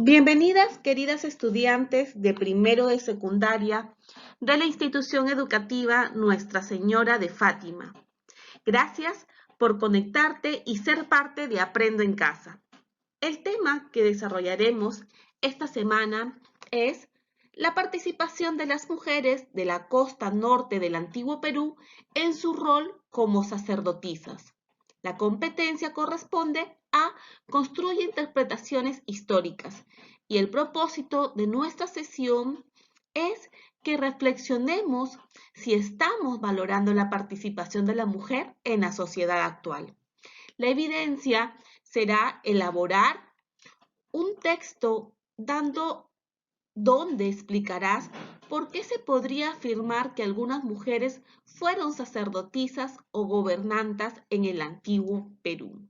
Bienvenidas, queridas estudiantes de primero de secundaria de la institución educativa Nuestra Señora de Fátima. Gracias por conectarte y ser parte de Aprendo en Casa. El tema que desarrollaremos esta semana es la participación de las mujeres de la costa norte del antiguo Perú en su rol como sacerdotisas. La competencia corresponde a construye interpretaciones históricas y el propósito de nuestra sesión es que reflexionemos si estamos valorando la participación de la mujer en la sociedad actual. La evidencia será elaborar un texto donde explicarás por qué se podría afirmar que algunas mujeres fueron sacerdotisas o gobernantas en el antiguo Perú.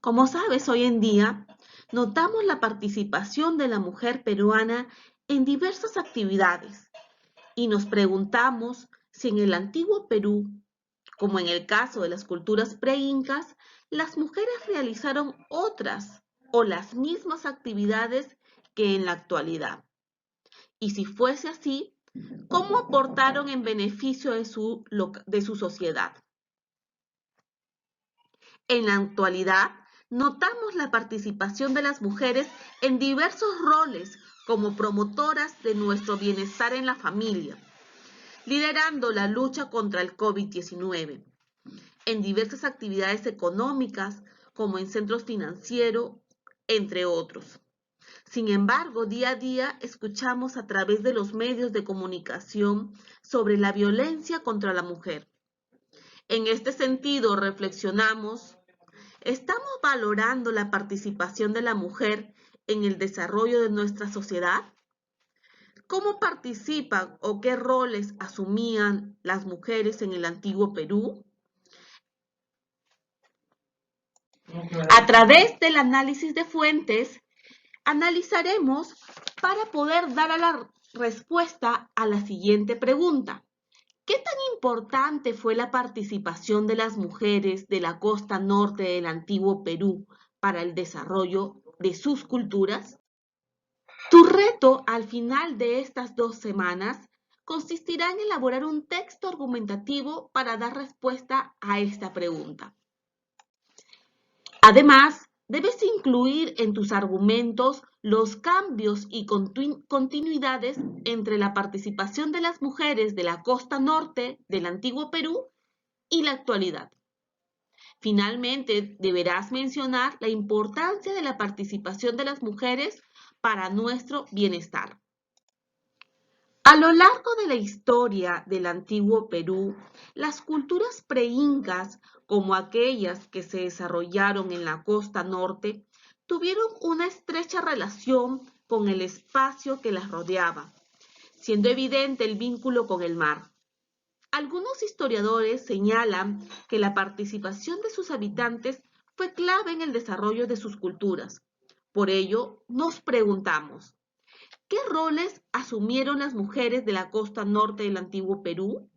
Como sabes, hoy en día notamos la participación de la mujer peruana en diversas actividades y nos preguntamos si en el antiguo Perú, como en el caso de las culturas preincas, las mujeres realizaron otras o las mismas actividades que en la actualidad. Y si fuese así, ¿cómo aportaron en beneficio de su sociedad? En la actualidad, notamos la participación de las mujeres en diversos roles como promotoras de nuestro bienestar en la familia, liderando la lucha contra el COVID-19, en diversas actividades económicas como en centros financieros, entre otros. Sin embargo, día a día escuchamos a través de los medios de comunicación sobre la violencia contra la mujer. En este sentido, reflexionamos, ¿estamos valorando la participación de la mujer en el desarrollo de nuestra sociedad? ¿Cómo participan o qué roles asumían las mujeres en el antiguo Perú? A través del análisis de fuentes, analizaremos para poder dar la respuesta a la siguiente pregunta. ¿Qué tan importante fue la participación de las mujeres de la costa norte del antiguo Perú para el desarrollo de sus culturas? Tu reto al final de estas 2 semanas consistirá en elaborar un texto argumentativo para dar respuesta a esta pregunta. Además, debes incluir en tus argumentos los cambios y continuidades entre la participación de las mujeres de la costa norte del antiguo Perú y la actualidad. Finalmente, deberás mencionar la importancia de la participación de las mujeres para nuestro bienestar. A lo largo de la historia del antiguo Perú, las culturas preincas, como aquellas que se desarrollaron en la costa norte, tuvieron una estrecha relación con el espacio que las rodeaba, siendo evidente el vínculo con el mar. Algunos historiadores señalan que la participación de sus habitantes fue clave en el desarrollo de sus culturas. Por ello, nos preguntamos, ¿qué roles asumieron las mujeres de la costa norte del antiguo Perú?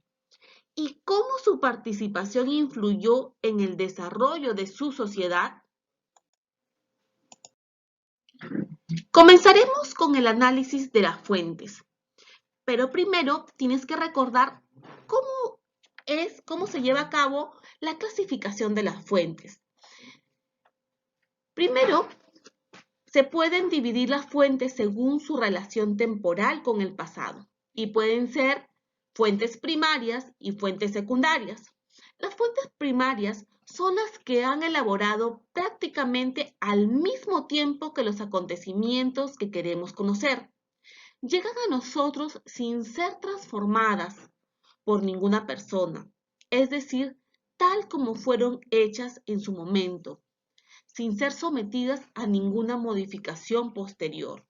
¿Y cómo su participación influyó en el desarrollo de su sociedad? Comenzaremos con el análisis de las fuentes, pero primero tienes que recordar cómo se lleva a cabo la clasificación de las fuentes. Primero, se pueden dividir las fuentes según su relación temporal con el pasado y pueden ser fuentes primarias y fuentes secundarias. Las fuentes primarias son las que han elaborado prácticamente al mismo tiempo que los acontecimientos que queremos conocer. Llegan a nosotros sin ser transformadas por ninguna persona, es decir, tal como fueron hechas en su momento, sin ser sometidas a ninguna modificación posterior.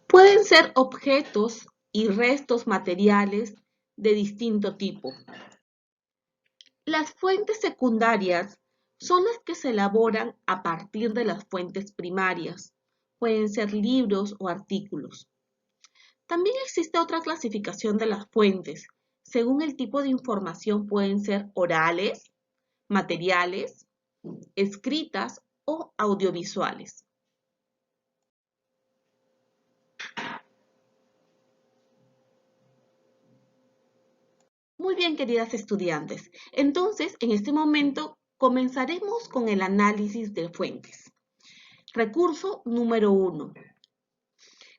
Pueden ser objetos y restos materiales de distinto tipo. Las fuentes secundarias son las que se elaboran a partir de las fuentes primarias. Pueden ser libros o artículos. También existe otra clasificación de las fuentes. Según el tipo de información pueden ser orales, materiales, escritas o audiovisuales. Muy bien, queridas estudiantes. Entonces, en este momento comenzaremos con el análisis de fuentes. Recurso número 1.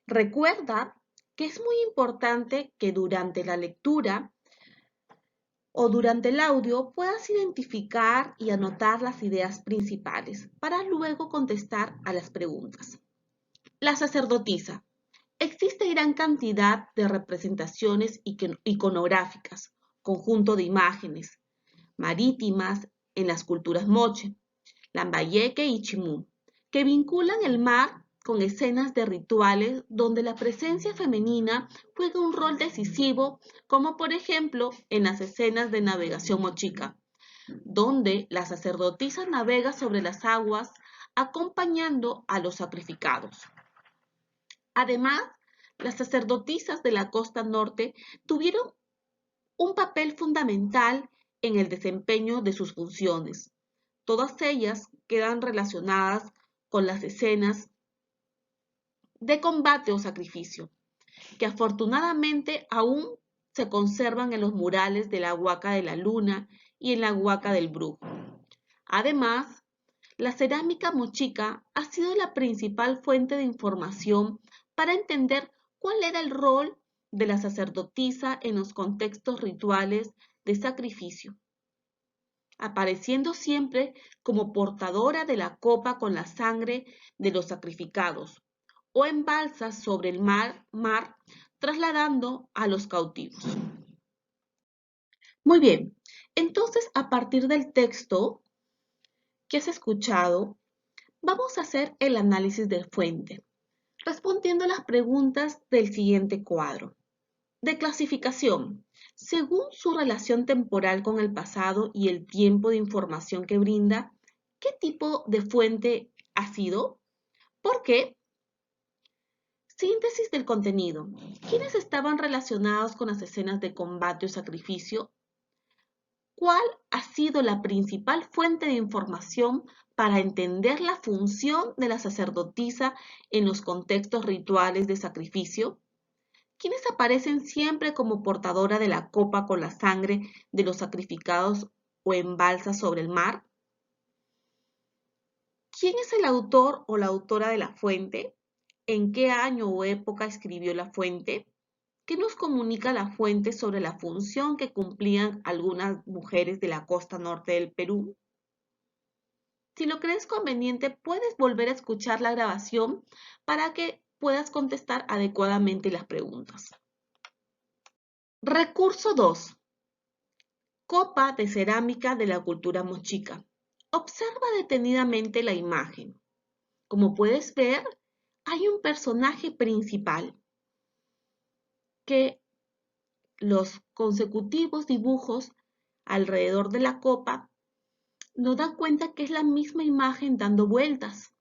Recuerda que es muy importante que durante la lectura o durante el audio puedas identificar y anotar las ideas principales para luego contestar a las preguntas. La sacerdotisa. Existe gran cantidad de representaciones iconográficas, conjunto de imágenes marítimas en las culturas moche, Lambayeque y Chimú, que vinculan el mar con escenas de rituales donde la presencia femenina juega un rol decisivo, como por ejemplo en las escenas de navegación mochica, donde la sacerdotisa navega sobre las aguas acompañando a los sacrificados. Además, las sacerdotisas de la costa norte tuvieron un papel fundamental en el desempeño de sus funciones. Todas ellas quedan relacionadas con las escenas de combate o sacrificio, que afortunadamente aún se conservan en los murales de la Huaca de la Luna y en la Huaca del Brujo. Además, la cerámica mochica ha sido la principal fuente de información para entender cuál era el rol de la sacerdotisa en los contextos rituales de sacrificio, apareciendo siempre como portadora de la copa con la sangre de los sacrificados o en balsas sobre el mar trasladando a los cautivos. Muy bien, entonces a partir del texto que has escuchado, vamos a hacer el análisis de fuente, respondiendo las preguntas del siguiente cuadro. De clasificación, según su relación temporal con el pasado y el tiempo de información que brinda, ¿qué tipo de fuente ha sido? ¿Por qué? Síntesis del contenido. ¿Quiénes estaban relacionados con las escenas de combate o sacrificio? ¿Cuál ha sido la principal fuente de información para entender la función de la sacerdotisa en los contextos rituales de sacrificio? ¿Quiénes aparecen siempre como portadora de la copa con la sangre de los sacrificados o en balsa sobre el mar? ¿Quién es el autor o la autora de la fuente? ¿En qué año o época escribió la fuente? ¿Qué nos comunica la fuente sobre la función que cumplían algunas mujeres de la costa norte del Perú? Si lo crees conveniente, puedes volver a escuchar la grabación para que puedas contestar adecuadamente las preguntas. Recurso 2. Copa de cerámica de la cultura mochica. Observa detenidamente la imagen. Como puedes ver, hay un personaje principal que los consecutivos dibujos alrededor de la copa nos dan cuenta que es la misma imagen dando vueltas.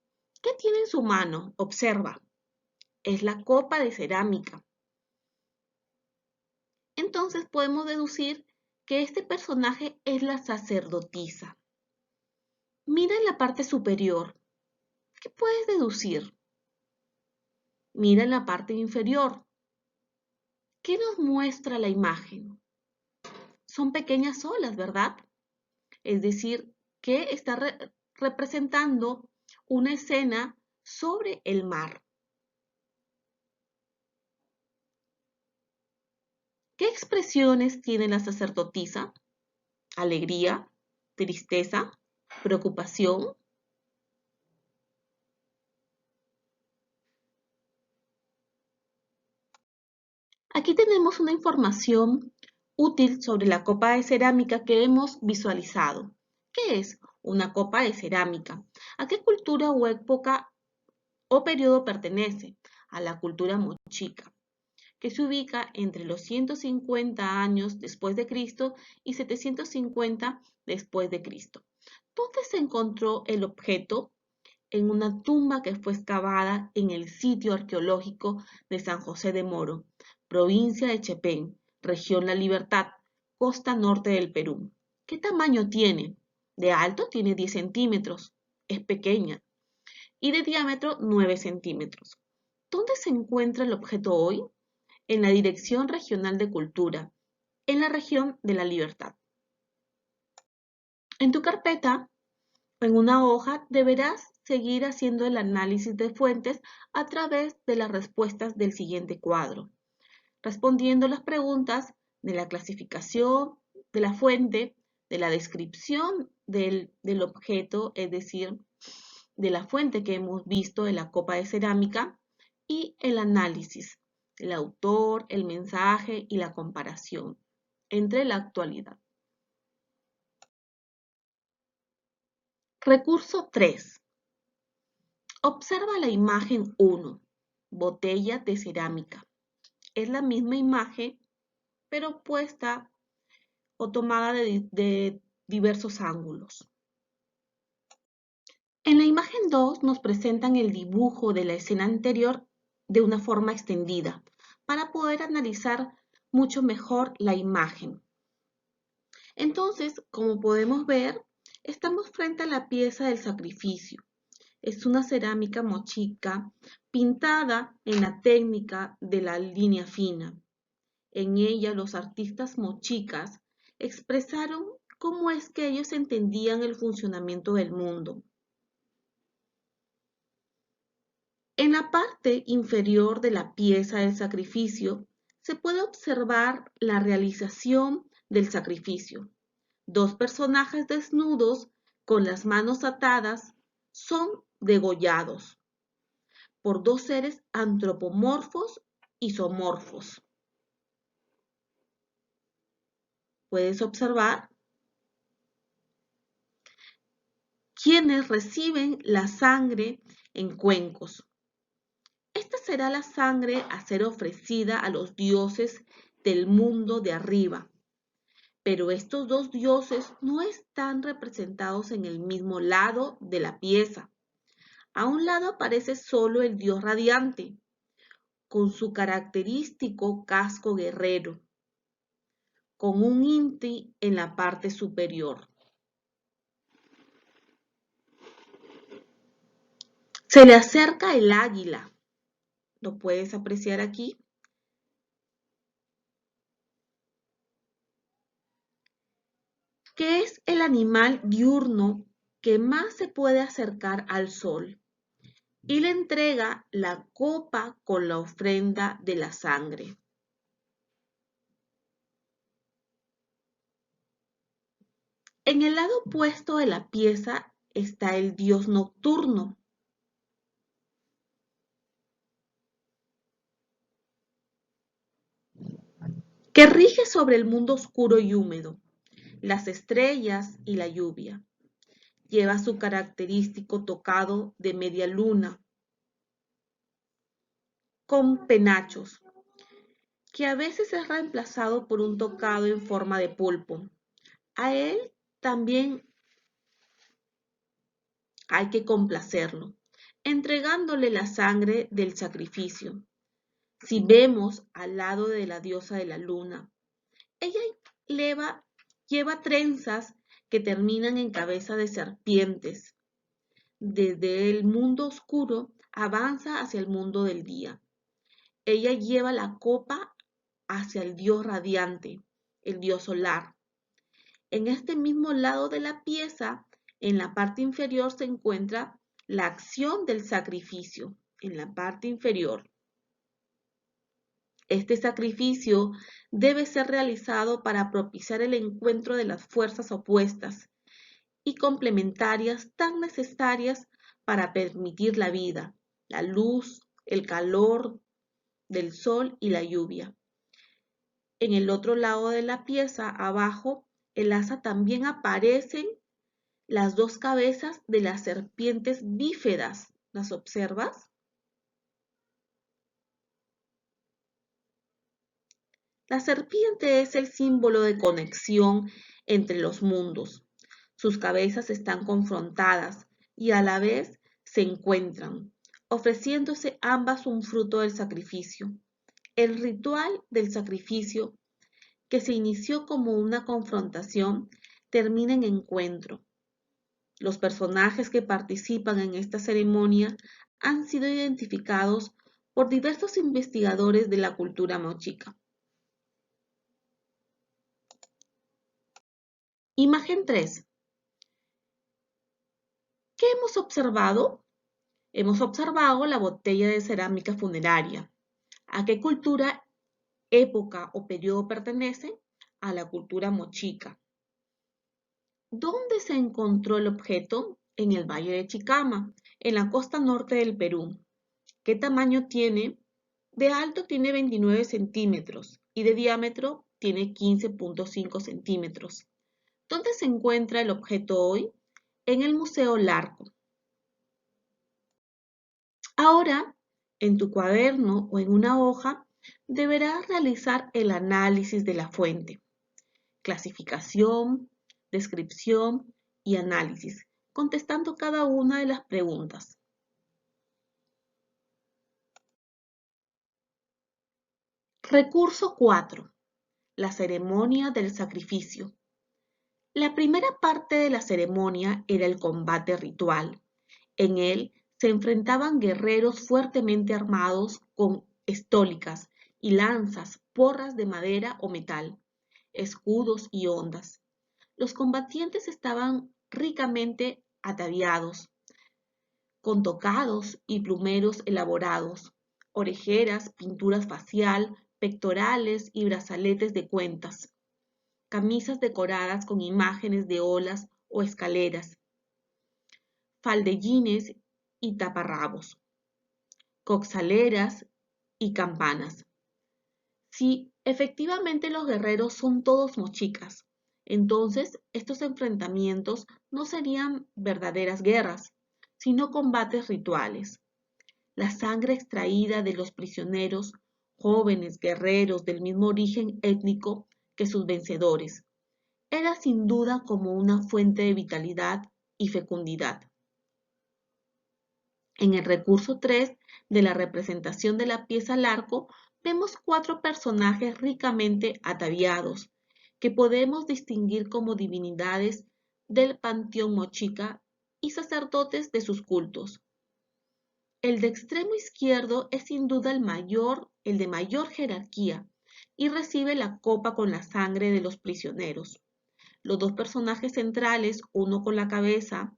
¿Qué tiene en su mano? Observa. Es la copa de cerámica. Entonces podemos deducir que este personaje es la sacerdotisa. Mira en la parte superior. ¿Qué puedes deducir? Mira en la parte inferior. ¿Qué nos muestra la imagen? Son pequeñas olas, ¿verdad? Es decir, que está representando una escena sobre el mar. ¿Qué expresiones tiene la sacerdotisa? Alegría, tristeza, preocupación. Aquí tenemos una información útil sobre la copa de cerámica que hemos visualizado. ¿Qué es una copa de cerámica? ¿A qué cultura o época o periodo pertenece? A la cultura mochica, que se ubica entre los 150 años después de Cristo y 750 después de Cristo. ¿Dónde se encontró el objeto? En una tumba que fue excavada en el sitio arqueológico de San José de Moro, provincia de Chepén, región La Libertad, costa norte del Perú. ¿Qué tamaño tiene? De alto tiene 10 centímetros. Es pequeña. y de diámetro 9 centímetros. ¿Dónde se encuentra el objeto hoy? En la Dirección Regional de Cultura, en la región de La Libertad. En tu carpeta, en una hoja, deberás seguir haciendo el análisis de fuentes a través de las respuestas del siguiente cuadro, respondiendo las preguntas de la clasificación de la fuente, de la descripción del objeto, es decir, de la fuente que hemos visto de la copa de cerámica, y el análisis, el autor, el mensaje y la comparación entre la actualidad. Recurso 3. Observa la imagen 1, botella de cerámica. Es la misma imagen, pero puesta o tomada de diversos ángulos. En la imagen 2 nos presentan el dibujo de la escena anterior de una forma extendida para poder analizar mucho mejor la imagen. Entonces, como podemos ver, estamos frente a la pieza del sacrificio. Es una cerámica mochica pintada en la técnica de la línea fina. En ella los artistas mochicas expresaron cómo es que ellos entendían el funcionamiento del mundo. En la parte inferior de la pieza del sacrificio se puede observar la realización del sacrificio. Dos personajes desnudos con las manos atadas son degollados por dos seres antropomorfos y zoomorfos. Puedes observar quienes reciben la sangre en cuencos. Esta será la sangre a ser ofrecida a los dioses del mundo de arriba. Pero estos dos dioses no están representados en el mismo lado de la pieza. A un lado aparece solo el dios radiante, con su característico casco guerrero, con un inti en la parte superior. Se le acerca el águila. ¿Lo puedes apreciar aquí? Que es el animal diurno que más se puede acercar al sol, y le entrega la copa con la ofrenda de la sangre. En el lado opuesto de la pieza está el dios nocturno, que rige sobre el mundo oscuro y húmedo, las estrellas y la lluvia. Lleva su característico tocado de media luna, con penachos, que a veces es reemplazado por un tocado en forma de pulpo. A él también hay que complacerlo, entregándole la sangre del sacrificio. Si vemos al lado de la diosa de la luna, ella lleva trenzas que terminan en cabeza de serpientes. Desde el mundo oscuro avanza hacia el mundo del día. Ella lleva la copa hacia el dios radiante, el dios solar. En este mismo lado de la pieza, en la parte inferior se encuentra la acción del sacrificio, en la parte inferior. Este sacrificio debe ser realizado para propiciar el encuentro de las fuerzas opuestas y complementarias tan necesarias para permitir la vida, la luz, el calor del sol y la lluvia. En el otro lado de la pieza, abajo, el asa también aparecen las dos cabezas de las serpientes bífedas. ¿Las observas? La serpiente es el símbolo de conexión entre los mundos. Sus cabezas están confrontadas y a la vez se encuentran, ofreciéndose ambas un fruto del sacrificio. El ritual del sacrificio, que se inició como una confrontación, termina en encuentro. Los personajes que participan en esta ceremonia han sido identificados por diversos investigadores de la cultura mochica. Imagen 3. ¿Qué hemos observado? Hemos observado la botella de cerámica funeraria. ¿A qué cultura, época o periodo pertenece? A la cultura mochica. ¿Dónde se encontró el objeto? En el Valle de Chicama, en la costa norte del Perú. ¿Qué tamaño tiene? De alto tiene 29 centímetros y de diámetro tiene 15.5 centímetros. ¿Dónde se encuentra el objeto hoy? En el Museo Larco. Ahora, en tu cuaderno o en una hoja, deberás realizar el análisis de la fuente. Clasificación, descripción y análisis, contestando cada una de las preguntas. Recurso 4. La ceremonia del sacrificio. La primera parte de la ceremonia era el combate ritual. En él se enfrentaban guerreros fuertemente armados con estólicas y lanzas, porras de madera o metal, escudos y hondas. Los combatientes estaban ricamente ataviados, con tocados y plumeros elaborados, orejeras, pinturas facial, pectorales y brazaletes de cuentas, camisas decoradas con imágenes de olas o escaleras, faldellines y taparrabos, coxaleras y campanas. Si efectivamente los guerreros son todos mochicas, entonces estos enfrentamientos no serían verdaderas guerras, sino combates rituales. La sangre extraída de los prisioneros, jóvenes guerreros del mismo origen étnico que sus vencedores, era sin duda como una fuente de vitalidad y fecundidad. En el recurso 3 de la representación de la pieza al arco, vemos 4 personajes ricamente ataviados, que podemos distinguir como divinidades del panteón mochica y sacerdotes de sus cultos. El de extremo izquierdo es sin duda el de mayor jerarquía, y recibe la copa con la sangre de los prisioneros. Los dos personajes centrales, uno con la cabeza,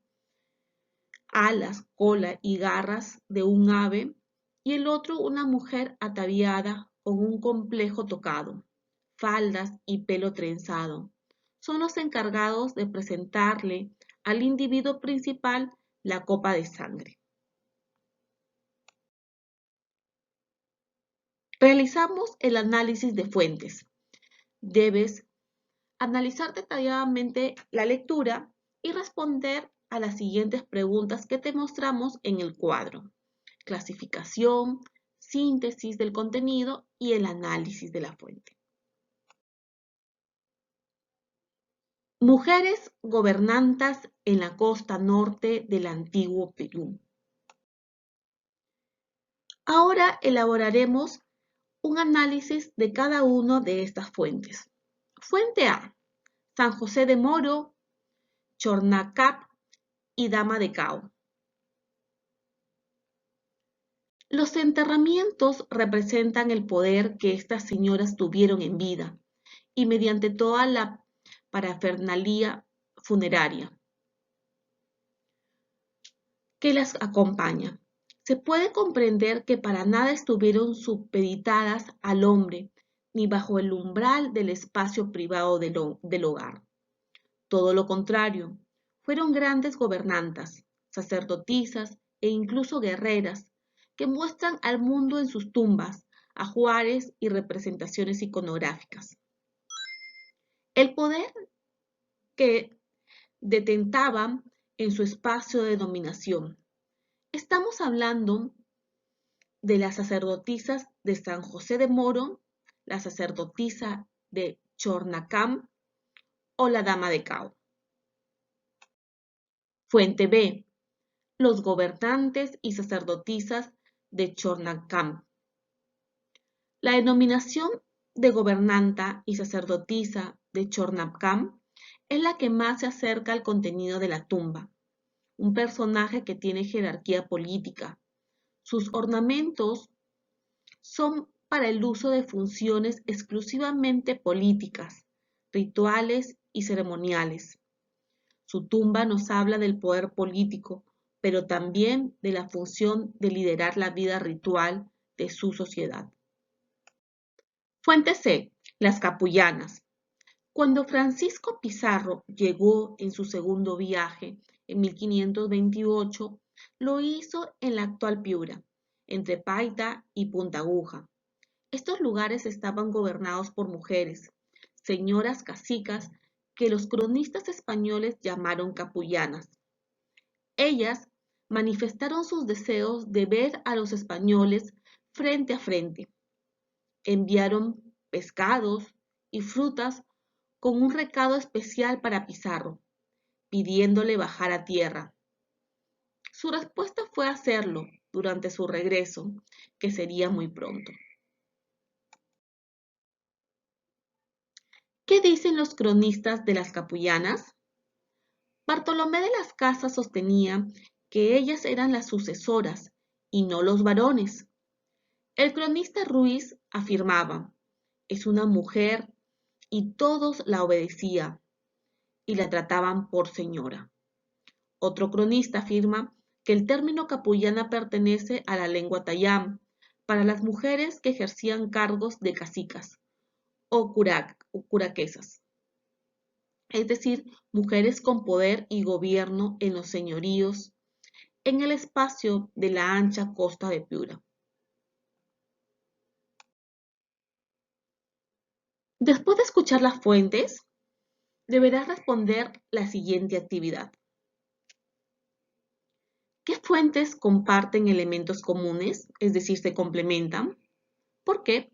alas, cola y garras de un ave, y el otro una mujer ataviada con un complejo tocado, faldas y pelo trenzado. Son los encargados de presentarle al individuo principal la copa de sangre. Realizamos el análisis de fuentes. Debes analizar detalladamente la lectura y responder a las siguientes preguntas que te mostramos en el cuadro: clasificación, síntesis del contenido y el análisis de la fuente. Mujeres gobernantas en la costa norte del antiguo Perú. Ahora elaboraremos un análisis de cada una de estas fuentes. Fuente A: San José de Moro, Chornacap y Dama de Cao. Los enterramientos representan el poder que estas señoras tuvieron en vida y mediante toda la parafernalia funeraria que las acompaña. Se puede comprender que para nada estuvieron supeditadas al hombre ni bajo el umbral del espacio privado del hogar. Todo lo contrario, fueron grandes gobernantas, sacerdotisas e incluso guerreras, que muestran al mundo en sus tumbas, ajuares y representaciones iconográficas. El poder que detentaban en su espacio de dominación. Estamos hablando de las sacerdotisas de San José de Moro, la sacerdotisa de Chornacam o la Dama de Cao. Fuente B: los gobernantes y sacerdotisas de Chornacam. La denominación de gobernanta y sacerdotisa de Chornacam es la que más se acerca al contenido de la tumba. un personaje que tiene jerarquía política. Sus ornamentos son para el uso de funciones exclusivamente políticas, rituales y ceremoniales. Su tumba nos habla del poder político, pero también de la función de liderar la vida ritual de su sociedad. Fuente C. Las capullanas. Cuando Francisco Pizarro llegó en su segundo viaje, en 1528, lo hizo en la actual Piura, entre Paita y Punta Aguja. Estos lugares estaban gobernados por mujeres, señoras cacicas que los cronistas españoles llamaron capullanas. Ellas manifestaron sus deseos de ver a los españoles frente a frente. Enviaron pescados y frutas con un recado especial para Pizarro, pidiéndole bajar a tierra. Su respuesta fue hacerlo durante su regreso, que sería muy pronto. ¿Qué dicen los cronistas de las capullanas? Bartolomé de las Casas sostenía que ellas eran las sucesoras y no los varones. El cronista Ruiz afirmaba, es una mujer y todos la obedecían y la trataban por señora. Otro cronista afirma que el término capullana pertenece a la lengua tayam para las mujeres que ejercían cargos de cacicas o curaquesas, es decir, mujeres con poder y gobierno en los señoríos en el espacio de la ancha costa de Piura. Después de escuchar las fuentes, deberás responder la siguiente actividad. ¿Qué fuentes comparten elementos comunes, es decir, se complementan? ¿Por qué?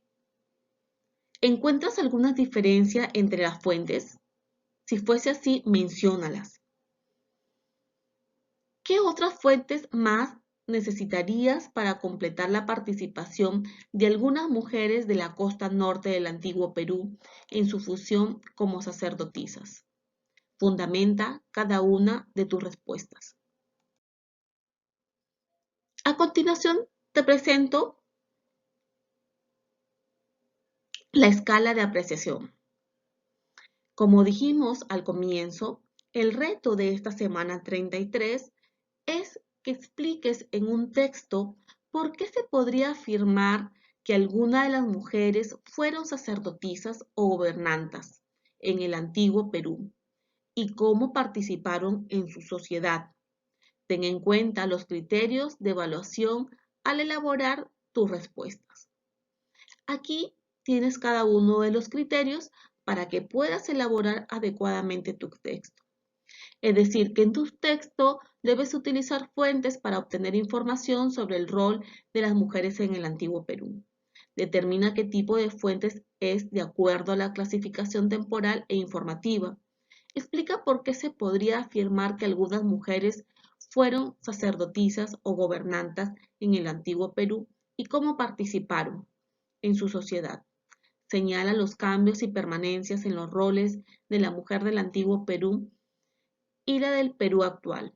¿Encuentras alguna diferencia entre las fuentes? Si fuese así, menciónalas. ¿Qué otras fuentes más necesitarías para completar la participación de algunas mujeres de la costa norte del antiguo Perú en su función como sacerdotisas? Fundamenta cada una de tus respuestas. A continuación, te presento la escala de apreciación. Como dijimos al comienzo, el reto de esta semana 33 es que expliques en un texto por qué se podría afirmar que alguna de las mujeres fueron sacerdotisas o gobernantas en el antiguo Perú y cómo participaron en su sociedad. Ten en cuenta los criterios de evaluación al elaborar tus respuestas. Aquí tienes cada uno de los criterios para que puedas elaborar adecuadamente tu texto. Es decir, que en tu texto debes utilizar fuentes para obtener información sobre el rol de las mujeres en el antiguo Perú. Determina qué tipo de fuentes es de acuerdo a la clasificación temporal e informativa. Explica por qué se podría afirmar que algunas mujeres fueron sacerdotisas o gobernantas en el antiguo Perú y cómo participaron en su sociedad. Señala los cambios y permanencias en los roles de la mujer del antiguo Perú y la del Perú actual.